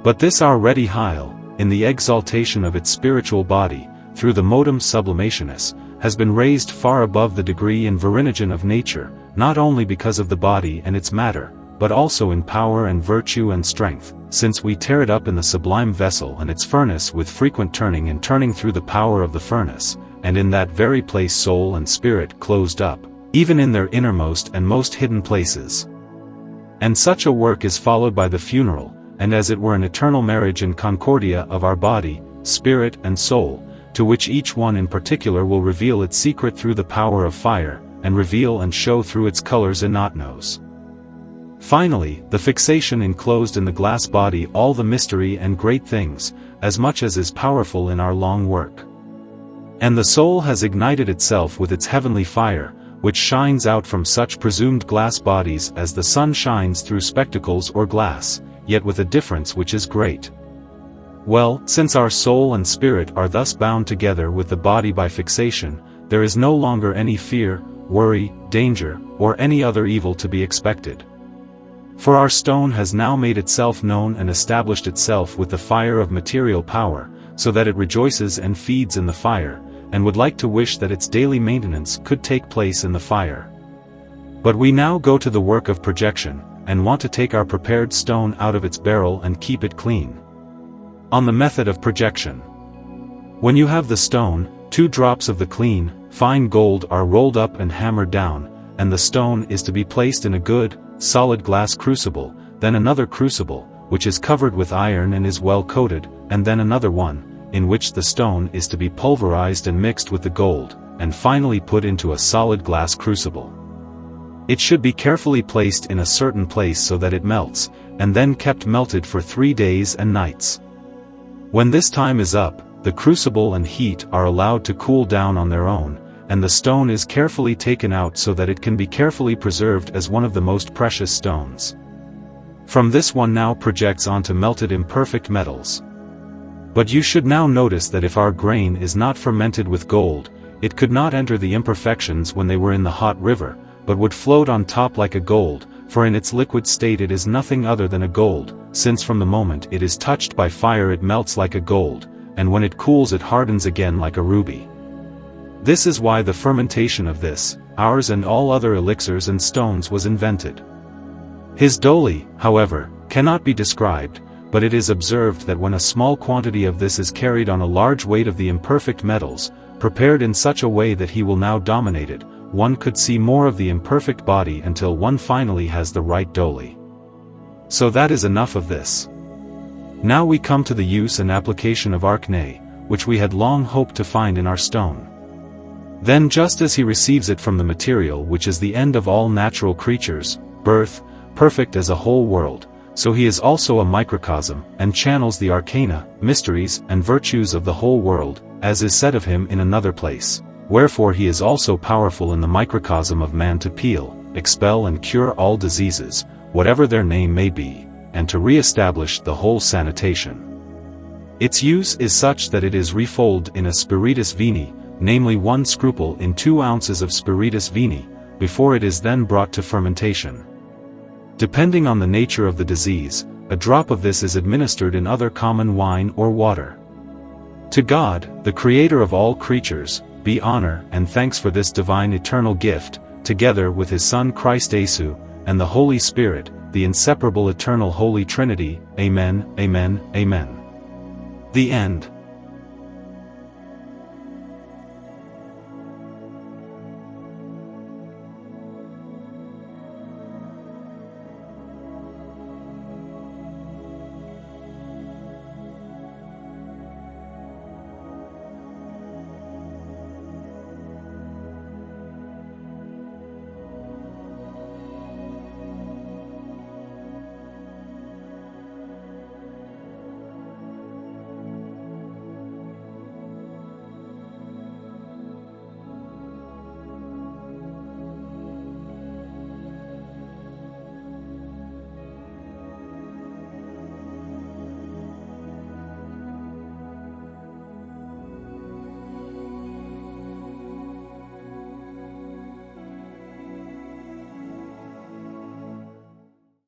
But this our ready Hyle, in the exaltation of its spiritual body, through the modum sublimationis, has been raised far above the degree and verinogen of nature, not only because of the body and its matter, but also in power and virtue and strength, since we tear it up in the sublime vessel and its furnace with frequent turning and turning through the power of the furnace, and in that very place soul and spirit closed up, even in their innermost and most hidden places. And such a work is followed by the funeral, and as it were an eternal marriage and concordia of our body, spirit and soul, to which each one in particular will reveal its secret through the power of fire, and reveal and show through its colors enotnos. Finally, the fixation enclosed in the glass body all the mystery and great things, as much as is powerful in our long work. And the soul has ignited itself with its heavenly fire, which shines out from such presumed glass bodies as the sun shines through spectacles or glass, yet with a difference which is great. Well, since our soul and spirit are thus bound together with the body by fixation, there is no longer any fear, worry, danger, or any other evil to be expected. For our stone has now made itself known and established itself with the fire of material power, so that it rejoices and feeds in the fire, and would like to wish that its daily maintenance could take place in the fire. But we now go to the work of projection, and want to take our prepared stone out of its barrel and keep it clean. On the method of projection. When you have the stone, 2 drops of the clean, fine gold are rolled up and hammered down, and the stone is to be placed in a good, solid glass crucible, then another crucible, which is covered with iron and is well coated, and then another one, in which the stone is to be pulverized and mixed with the gold, and finally put into a solid glass crucible. It should be carefully placed in a certain place so that it melts, and then kept melted for 3 days and nights. When this time is up, the crucible and heat are allowed to cool down on their own, and the stone is carefully taken out so that it can be carefully preserved as one of the most precious stones. From this one now projects onto melted imperfect metals. But you should now notice that if our grain is not fermented with gold, it could not enter the imperfections when they were in the hot river, but would float on top like a gold, for in its liquid state it is nothing other than a gold, since from the moment it is touched by fire it melts like a gold, and when it cools it hardens again like a ruby. This is why the fermentation of this, ours and all other elixirs and stones was invented. His doli, however, cannot be described, but it is observed that when a small quantity of this is carried on a large weight of the imperfect metals, prepared in such a way that he will now dominate it, one could see more of the imperfect body until one finally has the right doli. So that is enough of this. Now we come to the use and application of Alchemy, which we had long hoped to find in our stone. Then just as he receives it from the material which is the end of all natural creatures, birth, perfect as a whole world, so he is also a microcosm, and channels the arcana, mysteries, and virtues of the whole world, as is said of him in another place. Wherefore he is also powerful in the microcosm of man to peel, expel and cure all diseases, whatever their name may be, and to re-establish the whole sanitation. Its use is such that it is refolded in a spiritus vini, namely 1 scruple in 2 ounces of spiritus vini, before it is then brought to fermentation. Depending on the nature of the disease, a drop of this is administered in other common wine or water. To God, the Creator of all creatures, be honor and thanks for this divine eternal gift, together with his Son Christ Jesu, and the Holy Spirit, the inseparable eternal Holy Trinity. Amen, amen, amen. The end.